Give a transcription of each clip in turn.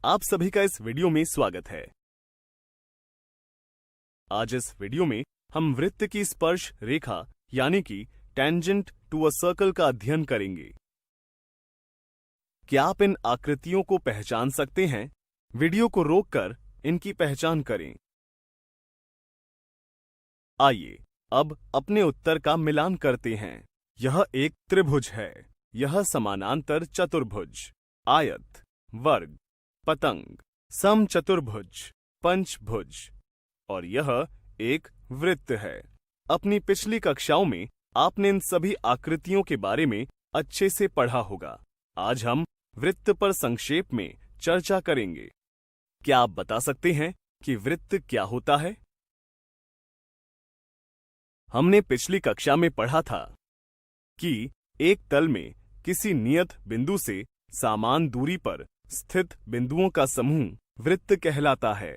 आप सभी का इस वीडियो में स्वागत है। आज इस वीडियो में हम वृत्त की स्पर्श रेखा यानी कि टेंजेंट टू अ सर्कल का अध्ययन करेंगे। क्या आप इन आकृतियों को पहचान सकते हैं? वीडियो को रोककर इनकी पहचान करें। आइए अब अपने उत्तर का मिलान करते हैं। यह एक त्रिभुज है, यह समानांतर चतुर्भुज, आयत, वर्ग, पतंग, समचतुर्भुज, पंचभुज और यह एक वृत्त है। अपनी पिछली कक्षाओं में आपने इन सभी आकृतियों के बारे में अच्छे से पढ़ा होगा। आज हम वृत्त पर संक्षेप में चर्चा करेंगे। क्या आप बता सकते हैं कि वृत्त क्या होता है? हमने पिछली कक्षा में पढ़ा था कि एक तल में किसी नियत बिंदु से समान दूरी पर स्थित बिंदुओं का समूह वृत्त कहलाता है।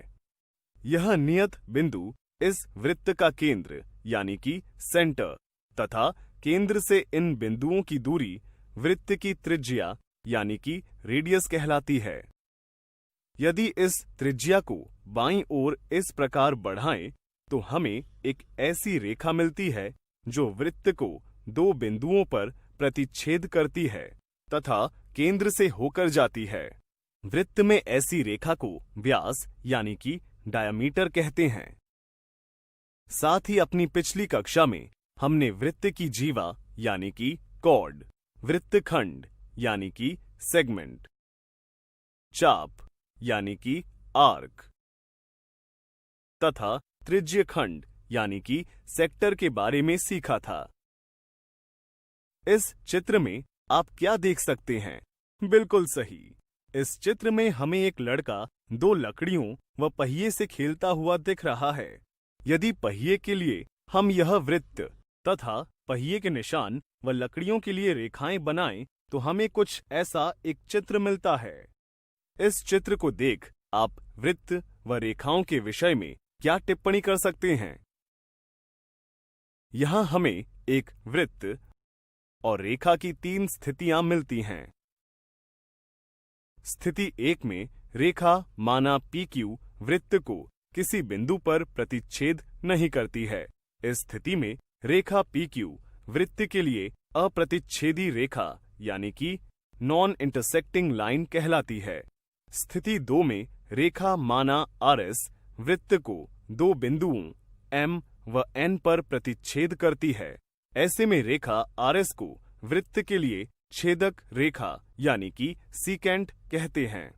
यह नियत बिंदु इस वृत्त का केंद्र यानी कि सेंटर तथा केंद्र से इन बिंदुओं की दूरी वृत्त की त्रिज्या यानी कि रेडियस कहलाती है। यदि इस त्रिज्या को बाईं ओर इस प्रकार बढ़ाएं तो हमें एक ऐसी रेखा मिलती है जो वृत्त को दो बिंदुओं पर प्रतिच्छेद करती है तथा केंद्र से होकर जाती है। वृत्त में ऐसी रेखा को व्यास यानी कि डायामीटर कहते हैं। साथ ही अपनी पिछली कक्षा में हमने वृत्त की जीवा यानी कि कॉर्ड, वृत्तखंड यानी कि सेगमेंट, चाप यानी कि आर्क तथा त्रिज्यखंड यानी कि सेक्टर के बारे में सीखा था। इस चित्र में आप क्या देख सकते हैं? बिल्कुल सही, इस चित्र में हमें एक लड़का दो लकड़ियों व पहिए से खेलता हुआ दिख रहा है। यदि पहिए के लिए हम यह वृत्त तथा पहिए के निशान व लकड़ियों के लिए रेखाएं बनाएं तो हमें कुछ ऐसा एक चित्र मिलता है। इस चित्र को देख आप वृत्त व रेखाओं के विषय में क्या टिप्पणी कर सकते हैं? यहां हमें एक वृत्त और रेखा की तीन स्थितियां मिलती हैं। स्थिति 1 में रेखा माना PQ वृत्त को किसी बिंदु पर प्रतिच्छेद नहीं करती है। इस स्थिति में रेखा PQ वृत्त के लिए अप्रतिच्छेदी रेखा यानी कि नॉन इंटरसेक्टिंग लाइन कहलाती है। स्थिति 2 में रेखा माना RS वृत्त को दो बिंदुओं M व N पर प्रतिच्छेद करती है। ऐसे में रेखा RS को वृत्त के लिए छेदक रेखा यानी कि सीकेंट कहते हैं।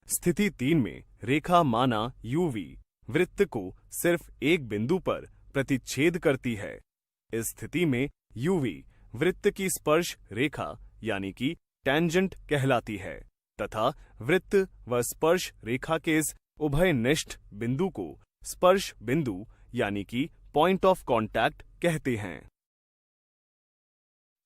स्थिति 3 में रेखा माना UV वृत्त को सिर्फ एक बिंदु पर प्रतिच्छेद करती है। इस स्थिति में UV वृत्त की स्पर्श रेखा यानी कि टेंजेंट कहलाती है तथा वृत्त व स्पर्श रेखा के इस उभयनिष्ठ बिंदु को स्पर्श बिंदु यानी कि पॉइंट ऑफ कांटेक्ट कहते हैं।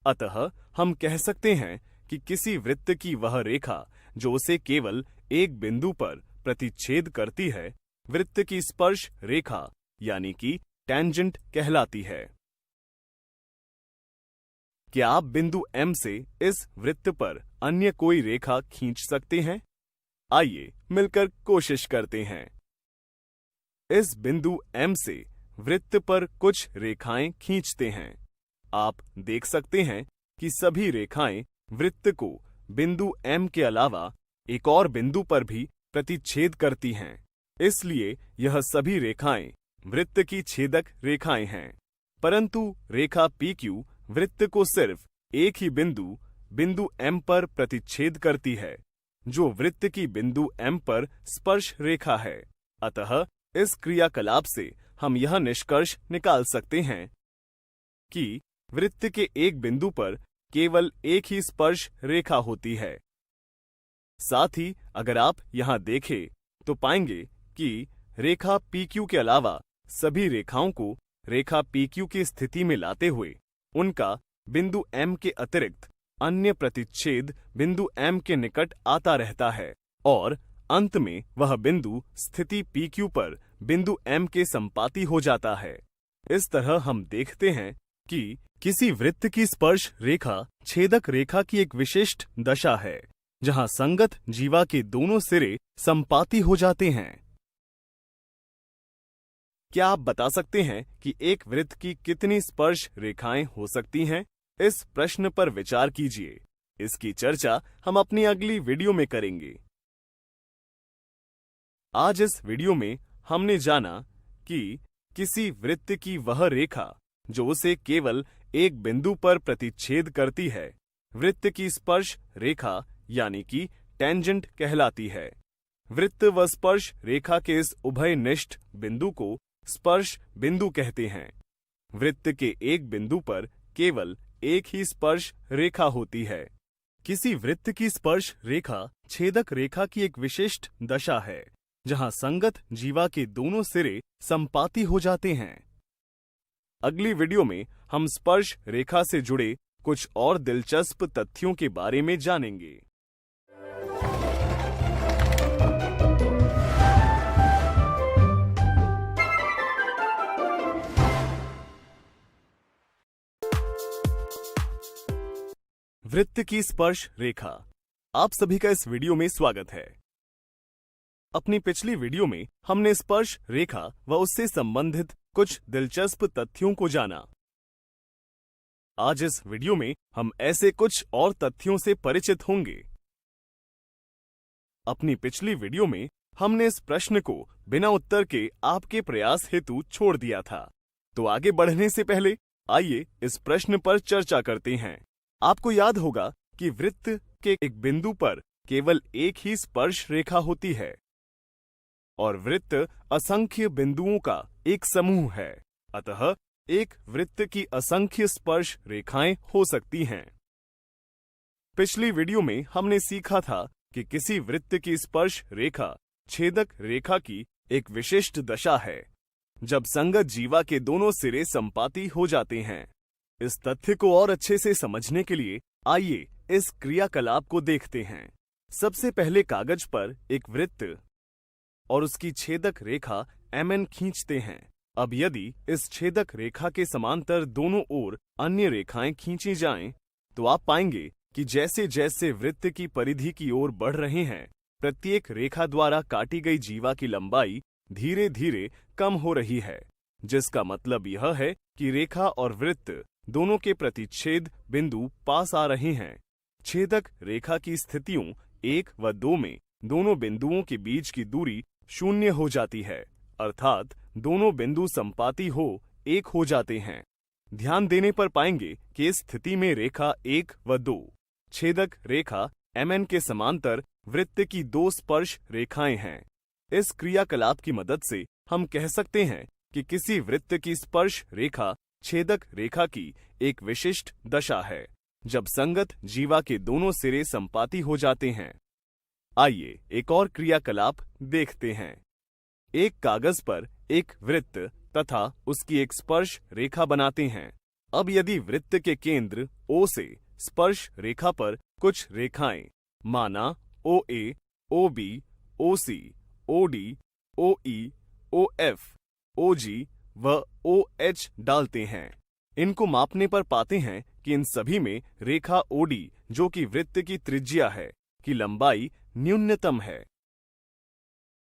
अतः हम कह सकते हैं कि किसी वृत्त की वह रेखा जो उसे केवल एक बिंदु पर प्रतिच्छेद करती है वृत्त की स्पर्श रेखा यानी कि टेंजेंट कहलाती है। क्या आप बिंदु M से इस वृत्त पर अन्य कोई रेखा खींच सकते हैं? आइए मिलकर कोशिश करते हैं। इस बिंदु M से वृत्त पर कुछ रेखाएं खींचते हैं। आप देख सकते हैं कि सभी रेखाएं वृत्त को बिंदु M के अलावा एक और बिंदु पर भी प्रतिच्छेद करती हैं। इसलिए यह सभी रेखाएं वृत्त की छेदक रेखाएं हैं। परंतु रेखा PQ वृत्त को सिर्फ एक ही बिंदु M पर प्रतिच्छेद करती है, जो वृत्त की बिंदु M पर स्पर्श रेखा है। अतः इस क्रियाकलाप से हम यह निष्कर्ष निकाल सकते हैं कि वृत्त के एक बिंदु पर केवल एक ही स्पर्श रेखा होती है। साथ ही अगर आप यहां देखें तो पाएंगे कि रेखा PQ के अलावा सभी रेखाओं को रेखा PQ की स्थिति में लाते हुए उनका बिंदु M के अतिरिक्त अन्य प्रतिच्छेद बिंदु M के निकट आता रहता है और अंत में वह बिंदु स्थिति PQ पर बिंदु M के संपाती हो जाता है। इस तरह हम देखते हैं कि किसी वृत्त की स्पर्श रेखा छेदक रेखा की एक विशिष्ट दशा है। जहां संगत जीवा के दोनों सिरे संपाती हो जाते हैं। क्या आप बता सकते हैं कि एक वृत्त की कितनी स्पर्श रेखाएं हो सकती हैं? इस प्रश्न पर विचार कीजिए। इसकी चर्चा हम अपनी अगली वीडियो में करेंगे। आज इस वीडियो में हमने जाना कि किसी वृत्त की वह रेखा जो उसे केवल एक बिंदु पर प्रतिच्छेद करती है, वृत्त की स्पर्श रेखा यानी कि टेंजेंट कहलाती है। वृत्त व स्पर्श रेखा के इस उभयनिष्ठ बिंदु को स्पर्श बिंदु कहते हैं। वृत्त के एक बिंदु पर केवल एक ही स्पर्श रेखा होती है। किसी वृत्त की स्पर्श रेखा छेदक रेखा की एक विशिष्ट दशा है, जहां संगत जीवा के दोनों सिरे संपाती हो जाते हैं। अगली वीडियो में हम स्पर्श रेखा से जुड़े कुछ और दिलचस्प तथ्यों के बारे में जानेंगे। वृत्त की स्पर्श रेखा। आप सभी का इस वीडियो में स्वागत है। अपनी पिछली वीडियो में हमने स्पर्श रेखा व उससे संबंधित कुछ दिलचस्प तथ्यों को जाना। आज इस वीडियो में हम ऐसे कुछ और तथ्यों से परिचित होंगे। अपनी पिछली वीडियो में हमने इस प्रश्न को बिना उत्तर के आपके प्रयास हेतु छोड़ दिया था। तो आगे बढ़ने से पहले आइए इस प्रश्न पर चर्चा करते हैं। आपको याद होगा कि वृत्त के एक बिंदु पर केवल एक ही स्पर्श रेखा होती है और वृत्त असंख्य बिंदुओं का एक समूह है। अतः एक वृत्त की असंख्य स्पर्श रेखाएं हो सकती हैं। पिछली वीडियो में हमने सीखा था कि किसी वृत्त की स्पर्श रेखा छेदक रेखा की एक विशिष्ट दशा है, जब संगत जीवा के दोनों सिरे संपाती हो जाते हैं। इस तथ्य को और अच्छे से समझने के लिए आइए इस क्रियाकलाप को देखते हैं। सबसे पहले कागज पर एक वृत्त और उसकी छेदक रेखा MN खींचते हैं। अब यदि इस छेदक रेखा के समांतर दोनों ओर अन्य रेखाएं खींची जाएं, तो आप पाएंगे कि जैसे जैसे वृत्त की परिधि की ओर बढ़ रहे हैं, प्रत्येक रेखा द्वारा काटी गई जीवा की लंबाई धीरे धीरे कम हो रही है, जिसका मतलब यह है कि रेखा और वृत्त दोनों के प्रतिच्छेद बिंदु पास आ रहे हैं। छेदक रेखा की स्थितियों 1 व 2 में दोनों बिंदुओं के बीच की दूरी 0 हो जाती है, अर्थात दोनों बिंदु संपाती हो एक हो जाते हैं। ध्यान देने पर पाएंगे कि इस स्थिति में रेखा 1 व 2 छेदक रेखा MN के समांतर वृत्त की 2 स्पर्श रेखाएं हैं। इस क्रियाकलाप की मदद से हम कह सकते हैं कि किसी वृत्त की स्पर्श रेखा छेदक रेखा की एक विशिष्ट दशा है, जब संगत जीवा के दोनों सिरे संपाती हो जाते हैं। आइए एक और क्रियाकलाप देखते हैं। एक कागज पर एक वृत्त तथा उसकी एक स्पर्श रेखा बनाते हैं। अब यदि वृत्त के केंद्र O से स्पर्श रेखा पर कुछ रेखाएं माना OA, OB, OC, OD, OE, OF, OG व OH डालते हैं, इनको मापने पर पाते हैं कि इन सभी में रेखा OD, जो कि वृत्त की त्रिज्या है, की लंबाई न्यूनतम है।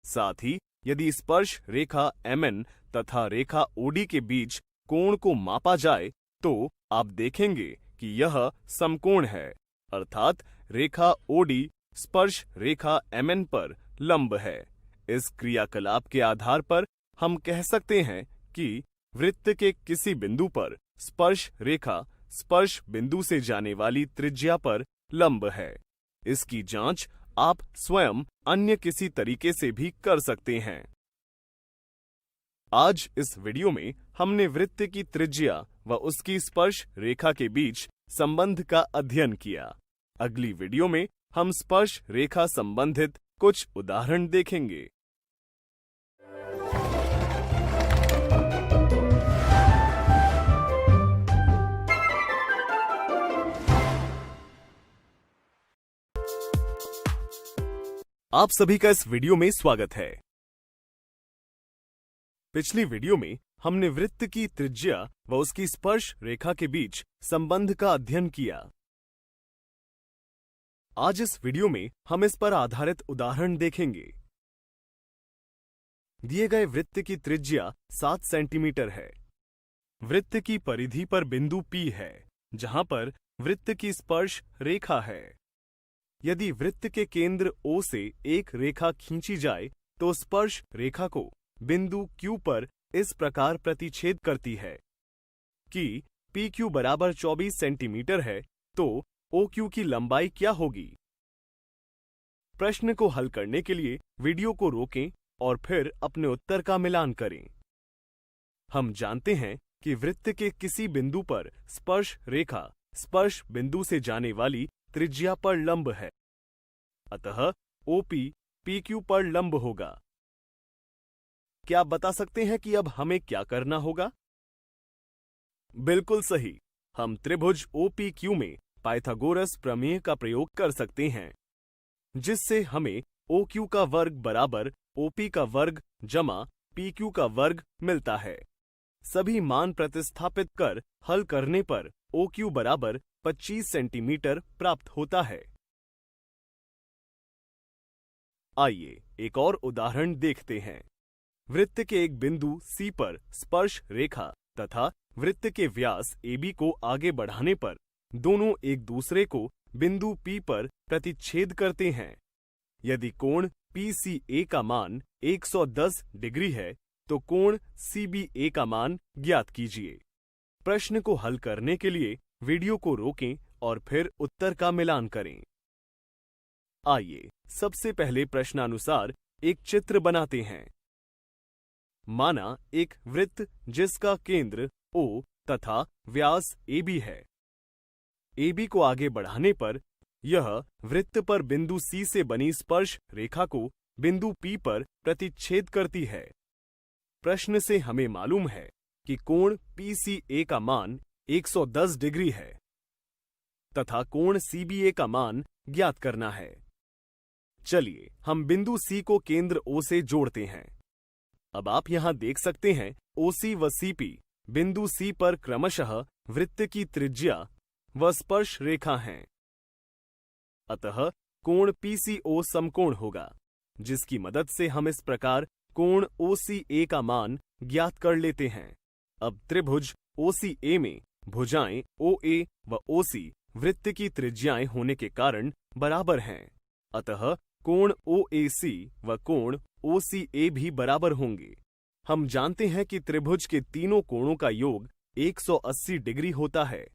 साथ ही यदि स्पर्श रेखा MN तथा रेखा OD के बीच कोण को मापा जाए, तो आप देखेंगे कि यह समकोण है, अर्थात रेखा OD स्पर्श रेखा MN पर लंब है। इस क्रियाकलाप के आधार पर हम कह सकते हैं कि वृत्त के किसी बिंदु पर स्पर्श रेखा स्पर्श बिंदु से जाने वाली त्रिज्या पर लंब है। इसकी जांच आप स्वयं अन्य किसी तरीके से भी कर सकते हैं। आज इस वीडियो में हमने वृत्त की त्रिज्या व उसकी स्पर्श रेखा के बीच संबंध का अध्ययन किया। अगली वीडियो में हम स्पर्श रेखा संबंधित कुछ उदाहरण देखेंगे। आप सभी का इस वीडियो में स्वागत है। पिछली वीडियो में हमने वृत्त की त्रिज्या व उसकी स्पर्श रेखा के बीच संबंध का अध्ययन किया। आज इस वीडियो में हम इस पर आधारित उदाहरण देखेंगे। दिए गए वृत्त की त्रिज्या 7 सेंटीमीटर है। वृत्त की परिधि पर बिंदु P है, जहां पर वृत्त की स्पर्श रेखा है। यदि वृत्त के केंद्र O से एक रेखा खींची जाए तो स्पर्श रेखा को बिंदु Q पर इस प्रकार प्रतिच्छेद करती है कि PQ बराबर 24 सेंटीमीटर है, तो OQ की लंबाई क्या होगी? प्रश्न को हल करने के लिए वीडियो को रोकें और फिर अपने उत्तर का मिलान करें। हम जानते हैं कि वृत्त के किसी बिंदु पर स्पर्श रेखा स्पर्श बिंदु से जाने वाली त्रिज्या पर लंब है, अतः OP PQ पर लंब होगा। क्या आप बता सकते हैं कि अब हमें क्या करना होगा? बिल्कुल सही, हम त्रिभुज OPQ में पाइथागोरस प्रमेय का प्रयोग कर सकते हैं, जिससे हमें OQ का वर्ग बराबर OP का वर्ग जमा PQ का वर्ग मिलता है। सभी मान प्रतिस्थापित कर हल करने पर OQ बराबर 25 सेंटीमीटर प्राप्त होता है। आइए एक और उदाहरण देखते हैं। वृत्त के एक बिंदु C पर स्पर्श रेखा तथा वृत्त के व्यास AB को आगे बढ़ाने पर दोनों एक दूसरे को बिंदु P पर प्रतिच्छेद करते हैं। यदि कोण PCA का मान 110 डिग्री है, तो कोण CBA का मान ज्ञात कीजिए। प्रश्न को हल करने के लिए वीडियो को रोकें और फिर उत्तर का मिलान करें। आइए सबसे पहले प्रश्नानुसार एक चित्र बनाते हैं। माना एक वृत्त जिसका केंद्र O तथा व्यास AB है। AB को आगे बढ़ाने पर यह वृत्त पर बिंदु C से बनी स्पर्श रेखा को बिंदु P पर प्रतिच्छेद करती है। प्रश्न से हमें मालूम है कि कोण PCA का मान 110 डिग्री है तथा कोण CBA का मान ज्ञात करना है। चलिए हम बिंदु C को केंद्र O से जोड़ते हैं। अब आप यहां देख सकते हैं OC व CP बिंदु C पर क्रमशः वृत्त की त्रिज्या व स्पर्श रेखा हैं। अतः कोण PCO समकोण होगा, जिसकी मदद से हम इस प्रकार कोण OCA का मान ज्ञात कर लेते हैं। अब त्रिभुज OCA में भुजाएं OA व OC वृत्त की त्रिज्याएं होने के कारण बराबर हैं, अतः कोण OAC व कोण OCA भी बराबर होंगे। हम जानते हैं कि त्रिभुज के तीनों कोणों का योग 180 डिग्री होता है।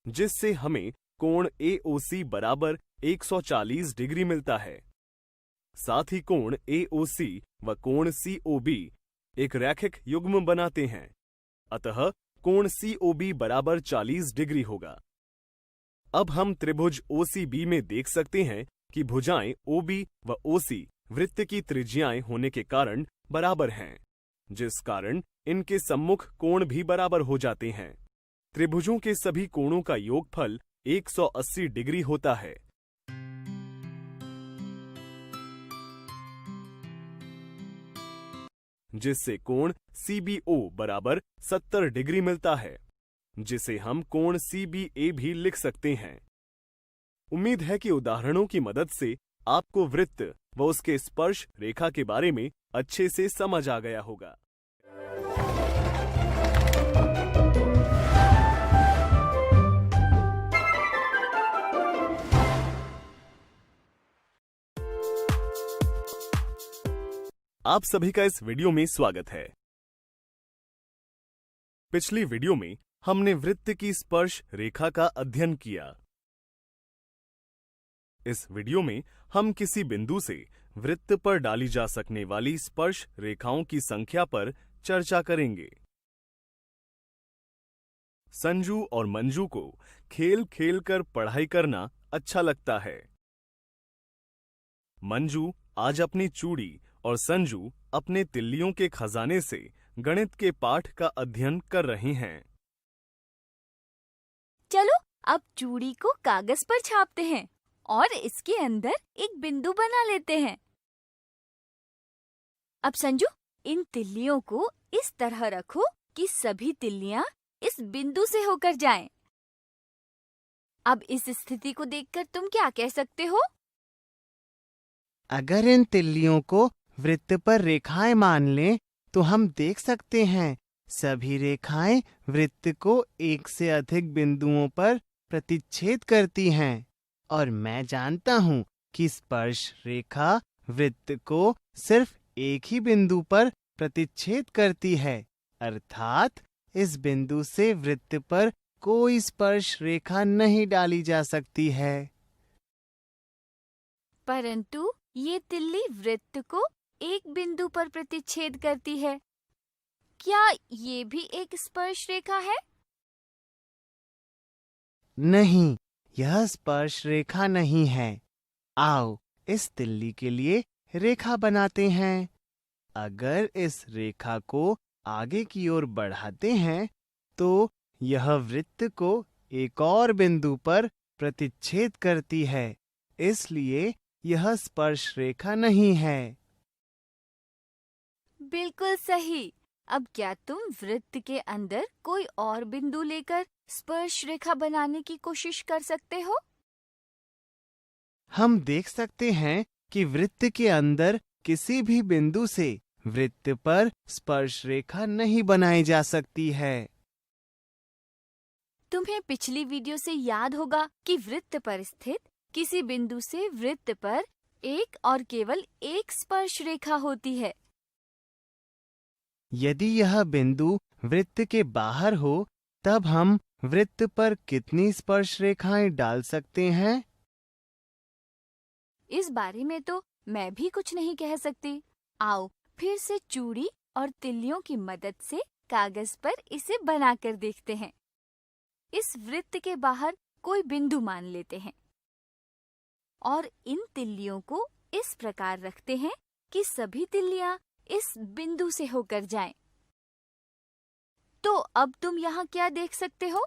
जिससे हमें कोण AOC बराबर 140 डिग्री मिलता है। साथ ही कोण AOC व कोण COB एक रैखिक युग्म बनाते हैं, अतः कोण COB बराबर 40 डिग्री होगा। अब हम त्रिभुज OCB में देख सकते हैं कि भुजाएं OB व OC वृत्त की त्रिज्याएं होने के कारण बराबर हैं, जिस कारण इनके सम्मुख कोण भी बराबर हो जाते हैं। त्रिभुजों के सभी कोणों का योगफल 180 डिग्री होता है। जिससे कोण CBO बराबर 70 डिग्री मिलता है, जिसे हम कोण CBA भी लिख सकते हैं। उम्मीद है कि उदाहरणों की मदद से आपको वृत्त व उसके स्पर्श रेखा के बारे में अच्छे से समझ आ गया होगा। आप सभी का इस वीडियो में स्वागत है। पिछली वीडियो में हमने वृत्त की स्पर्श रेखा का अध्ययन किया। इस वीडियो में हम किसी बिंदु से वृत्त पर डाली जा सकने वाली स्पर्श रेखाओं की संख्या पर चर्चा करेंगे। संजू और मंजू को खेल खेल कर पढ़ाई करना अच्छा लगता है। मंजू आज अपनी चूड़ी और संजू अपने तिल्लियों के खजाने से गणित के पाठ का अध्ययन कर रहे हैं। चलो अब चूड़ी को कागज पर छापते हैं और इसके अंदर एक बिंदु बना लेते हैं। अब संजू, इन तिल्लियों को इस तरह रखो कि सभी तिल्लियां इस बिंदु से होकर जाएं। अब इस स्थिति को देखकर तुम क्या कह सकते हो? अगर इन तिल्लियों को वृत्त पर रेखाएं मान लें तो हम देख सकते हैं सभी रेखाएं वृत्त को एक से अधिक बिंदुओं पर प्रतिच्छेद करती हैं और मैं जानता हूं कि स्पर्श रेखा वृत्त को सिर्फ एक ही बिंदु पर प्रतिच्छेद करती है, अर्थात इस बिंदु से वृत्त पर कोई स्पर्श रेखा नहीं डाली जा सकती है। परंतु ये तिल्ली वृत्त को एक बिंदु पर प्रतिच्छेद करती है। क्या ये भी एक स्पर्श रेखा है? नहीं, यह स्पर्श रेखा नहीं है। आओ इस तिल्ली के लिए रेखा बनाते हैं। अगर इस रेखा को आगे की ओर बढ़ाते हैं तो यह वृत्त को एक और बिंदु पर प्रतिच्छेद करती है, इसलिए यह स्पर्श रेखा नहीं है। बिल्कुल सही। अब क्या तुम वृत्त के अंदर कोई और बिंदु लेकर स्पर्श रेखा बनाने की कोशिश कर सकते हो? हम देख सकते हैं कि वृत्त के अंदर किसी भी बिंदु से वृत्त पर स्पर्श रेखा नहीं बनाई जा सकती है। तुम्हें पिछली वीडियो से याद होगा कि वृत्त पर स्थित किसी बिंदु से वृत्त पर एक और केवल एक स्पर्श रेखा होती है। यदि यह बिंदु वृत्त के बाहर हो तब हम वृत्त पर कितनी स्पर्श रेखाएं डाल सकते हैं? इस बारे में तो मैं भी कुछ नहीं कह सकती। आओ फिर से चूड़ी और तिल्लियों की मदद से कागज पर इसे बनाकर देखते हैं। इस वृत्त के बाहर कोई बिंदु मान लेते हैं और इन तिल्लियों को इस प्रकार रखते हैं कि सभी तिल्लियां इस बिंदु से होकर जाएं। तो अब तुम यहाँ क्या देख सकते हो?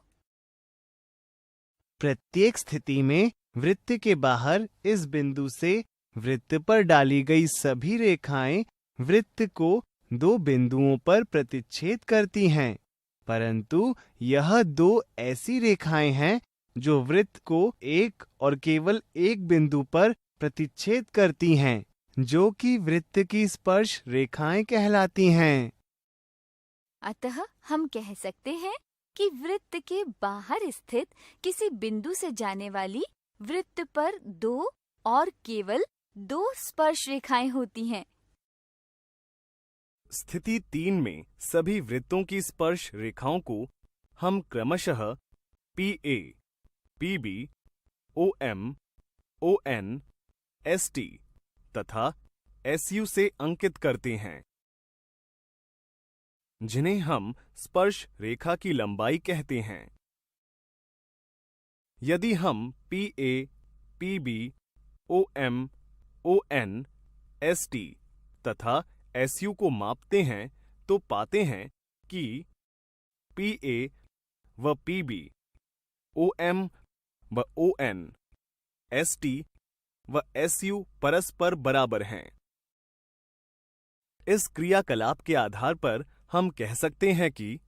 प्रत्येक स्थिति में वृत्त के बाहर इस बिंदु से वृत्त पर डाली गई सभी रेखाएं वृत्त को दो बिंदुओं पर प्रतिच्छेद करती हैं, परंतु यह दो ऐसी रेखाएं हैं जो वृत्त को एक और केवल एक बिंदु पर प्रतिच्छेद करती हैं, जो कि वृत्त की स्पर्श रेखाएं कहलाती हैं। अतः हम कह सकते हैं कि वृत्त के बाहर स्थित किसी बिंदु से जाने वाली वृत्त पर दो और केवल दो स्पर्श रेखाएं होती हैं। स्थिति 3 में सभी वृत्तों की स्पर्श रेखाओं को हम क्रमशः PA, PB, OM, ON, ST तथा SU से अंकित करते हैं, जिन्हें हम स्पर्श रेखा की लंबाई कहते हैं। यदि हम PA, PB, OM, ON, ST तथा SU को मापते हैं तो पाते हैं कि PA व PB, OM व ON, ST व SU परस्पर बराबर हैं। इस क्रियाकलाप के आधार पर हम कह सकते हैं कि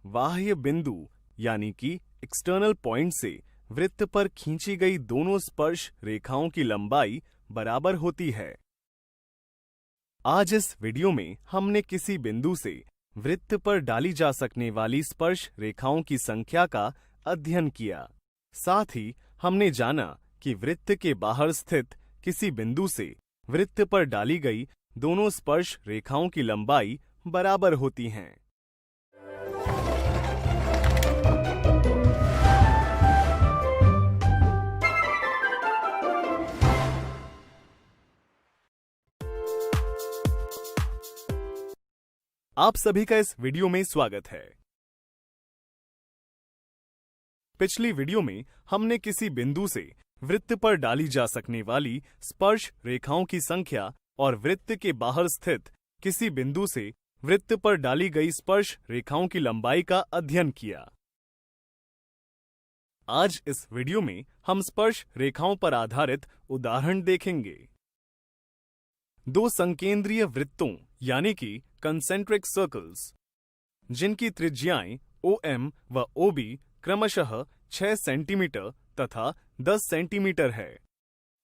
बाह्य बिंदु यानी कि एक्सटर्नल पॉइंट से वृत्त पर खींची गई दोनों स्पर्श रेखाओं की लंबाई बराबर होती है। आज इस वीडियो में हमने किसी बिंदु से वृत्त पर डाली जा सकने वाली स्पर्श रेखाओं की संख्या का अध्ययन किया। साथ ही हमने जाना कि वृत्त के बाहर स्थित किसी बिंदु से वृत्त पर डाली गई दोनों स्पर्श रेखाओं की लंबाई बराबर होती हैं। आप सभी का इस वीडियो में स्वागत है। पिछली वीडियो में हमने किसी बिंदु से वृत्त पर डाली जा सकने वाली स्पर्श रेखाओं की संख्या और वृत्त के बाहर स्थित किसी बिंदु से वृत्त पर डाली गई स्पर्श रेखाओं की लंबाई का अध्ययन किया। आज इस वीडियो में हम स्पर्श रेखाओं पर आधारित उदाहरण देखेंगे। दो संकेंद्रीय वृत्तों यानी कि कंसेंट्रिक सर्कल्स, जिनकी त्रिज्याएं OM व OB क्रमशः 6 सेंटीमीटर तथा 10 सेंटीमीटर है,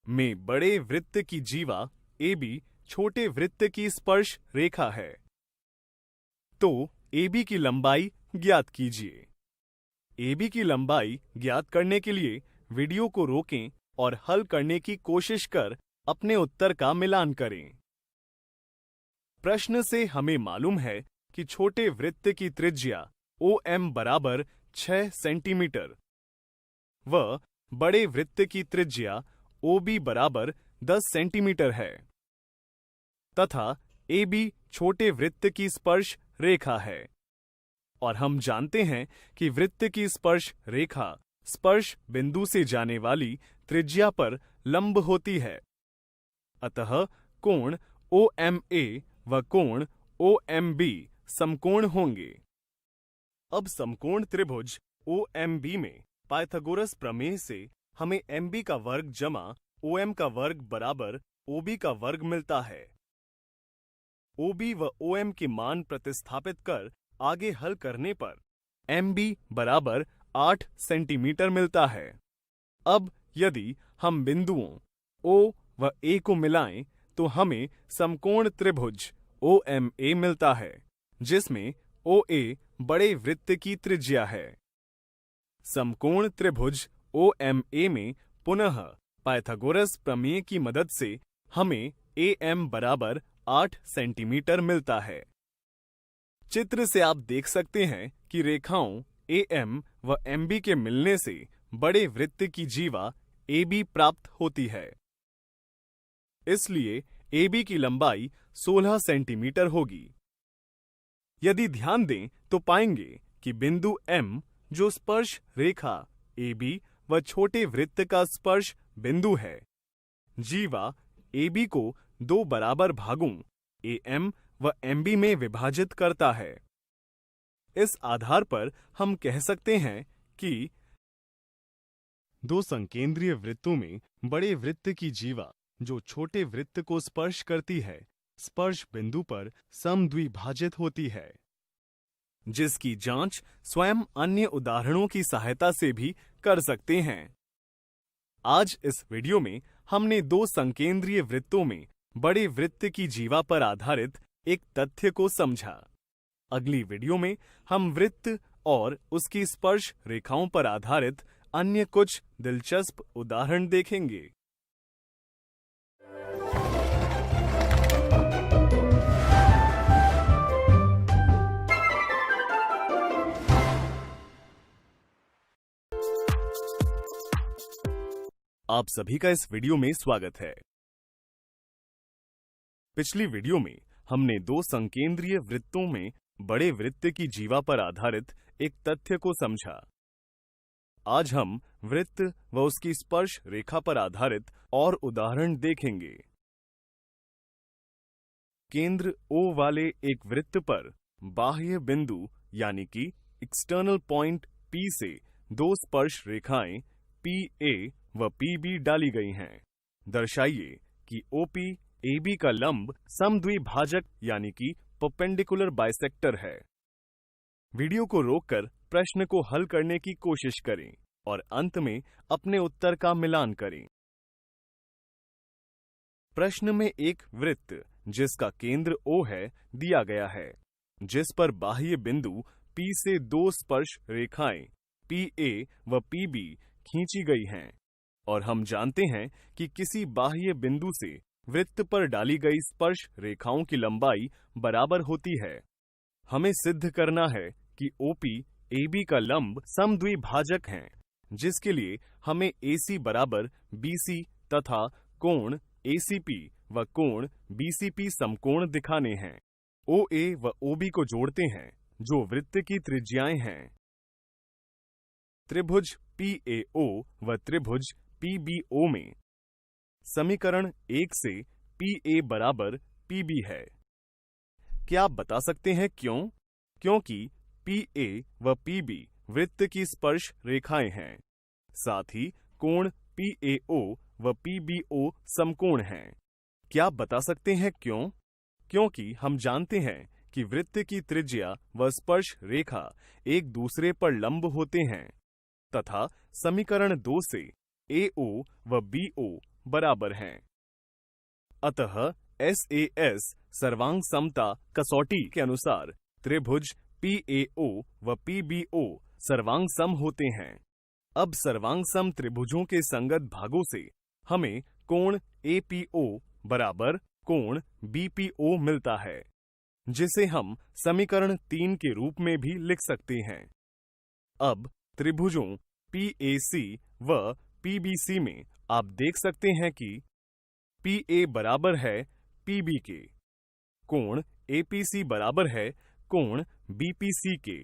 में बड़े वृत्त की जीवा AB छोटे वृत्त की स्पर्श रेखा है। तो AB की लंबाई ज्ञात कीजिए। AB की लंबाई ज्ञात करने के लिए वीडियो को रोकें और हल करने की कोशिश कर अपने उत्तर का मिलान करें। प्रश्न से हमें मालूम है कि छोटे वृत्त की त्रिज्या OM बराबर 6 सेंटीमीटर व बड़े वृत्त की त्रिज्या OB बराबर 10 सेंटीमीटर है तथा AB छोटे वृत्त की स्पर्श रेखा है और हम जानते हैं कि वृत्त की स्पर्श रेखा स्पर्श बिंदु से जाने वाली त्रिज्या पर लंब होती है। अतः कोण OMA व कोण OMB समकोण होंगे। अब समकोण त्रिभुज OMB में पाइथागोरस प्रमेय से हमें MB का वर्ग जमा OM का वर्ग बराबर OB का वर्ग मिलता है। OB व OM के मान प्रतिस्थापित कर आगे हल करने पर MB बराबर 8 सेंटीमीटर मिलता है। अब यदि हम बिंदुओं O व A को मिलाएं तो हमें समकोण त्रिभुज OMA मिलता है, जिसमें OA बड़े वृत्त की त्रिज्या है। समकोण त्रिभुज OMA में पुनः पाइथागोरस प्रमेय की मदद से हमें AM बराबर 8 सेंटीमीटर मिलता है। चित्र से आप देख सकते हैं कि रेखाओं AM व MB के मिलने से बड़े वृत्त की जीवा AB प्राप्त होती है। इसलिए AB की लंबाई 16 सेंटीमीटर होगी। यदि ध्यान दें तो पाएंगे कि बिंदु M जो स्पर्श रेखा AB व छोटे वृत्त का स्पर्श बिंदु है, जीवा AB को 2 बराबर भागों AM व MB में विभाजित करता है। इस आधार पर हम कह सकते हैं कि दो संकेंद्रीय वृत्तों में बड़े वृत्त की जीवा जो छोटे वृत्त को स्पर्श करती है, स्पर्श बिंदु पर समद्विभाजित होती है, जिसकी जांच स्वयं अन्य उदाहरणों की सहायता से भी कर सकते हैं। आज इस वीडियो में हमने दो संकेंद्रीय वृत्तों में बड़े वृत्त की जीवा पर आधारित एक तथ्य को समझा। अगली वीडियो में हम वृत्त और उसकी स्पर्श रेखाओं पर आधारित अन्य कुछ दिलचस्प उदाहरण देखेंगे। आप सभी का इस वीडियो में स्वागत है। पिछली वीडियो में हमने दो संकेंद्रीय वृत्तों में बड़े वृत्त की जीवा पर आधारित एक तथ्य को समझा। आज हम वृत्त व उसकी स्पर्श रेखा पर आधारित और उदाहरण देखेंगे। केंद्र O वाले एक वृत्त पर बाह्य बिंदु यानी कि एक्सटर्नल पॉइंट P से दो स्पर्श रेखाएं PA व PB डाली गई हैं। दर्शाइए कि OP AB का लंब समद्विभाजक यानी कि परपेंडिकुलर बाइसेक्टर है। वीडियो को रोककर प्रश्न को हल करने की कोशिश करें और अंत में अपने उत्तर का मिलान करें। प्रश्न में एक वृत्त जिसका केंद्र O है दिया गया है, जिस पर बाह्य बिंदु P से दो स्पर्श रेखाएं PA व PB खींची गई हैं और हम जानते हैं कि किसी बाह्य बिंदु से वृत्त पर डाली गई स्पर्श रेखाओं की लंबाई बराबर होती है। हमें सिद्ध करना है कि OP AB का लंब समद्विभाजक हैं, जिसके लिए हमें AC बराबर BC तथा कोण ACP व कोण BCP समकोण दिखाने हैं। OA व OB को जोड़ते हैं, जो वृत्त की त्रिज्याएं हैं। त्रिभुज PAO व त्रिभुज PBO में समीकरण 1 से PA बराबर PB है। क्या आप बता सकते हैं क्यों? क्योंकि PA व PB वृत्त की स्पर्श रेखाएं हैं। साथ ही कोण PAO व PBO समकोण हैं। क्या आप बता सकते हैं क्यों? क्योंकि हम जानते हैं कि वृत्त की त्रिज्या व स्पर्श रेखा एक दूसरे पर लंब होते हैं तथा समीकरण 2 से AO व BO बराबर हैं। अतः SAS सर्वांग समता कसौटी के अनुसार त्रिभुज PAO व PBO सर्वांग सम होते हैं। अब सर्वांग सम त्रिभुजों के संगत भागों से हमें कोण APO बराबर कोण BPO मिलता है, जिसे हम समीकरण 3 के रूप में भी लिख सकते हैं। अब त्रिभुजों PAC व PBC में आप देख सकते हैं कि PA बराबर है PB के, कोण APC बराबर है कोण BPC के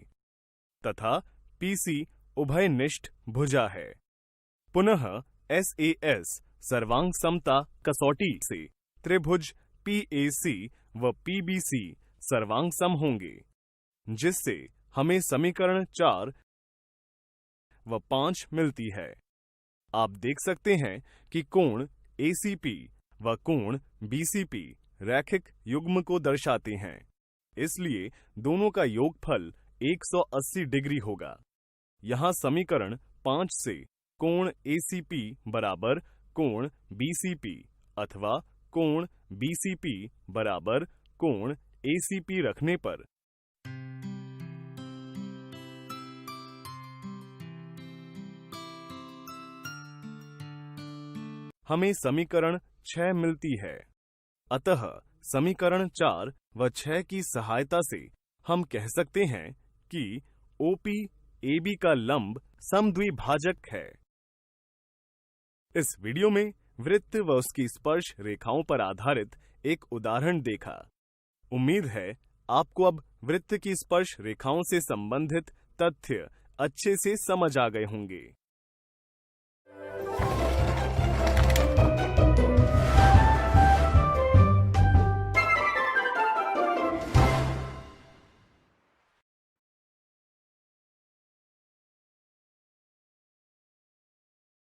तथा PC उभयनिष्ठ भुजा है। पुनः SAS सर्वांग समता कसौटी से त्रिभुज PAC व PBC सर्वांग सम होंगे, जिससे हमें समीकरण 4 व 5 मिलती है। आप देख सकते हैं कि कोण ACP व कोण BCP रैखिक युग्म को दर्शाते हैं, इसलिए दोनों का योगफल 180 डिग्री होगा। यहाँ समीकरण 5 से कोण ACP बराबर कोण BCP अथवा कोण BCP बराबर कोण ACP रखने पर हमें समीकरण 6 मिलती है। अतः समीकरण 4 व 6 की सहायता से हम कह सकते हैं कि OP AB का लंब समद्विभाजक है। इस वीडियो में वृत्त व उसकी स्पर्श रेखाओं पर आधारित एक उदाहरण देखा। उम्मीद है आपको अब वृत्त की स्पर्श रेखाओं से संबंधित तथ्य अच्छे से समझ आ गए होंगे।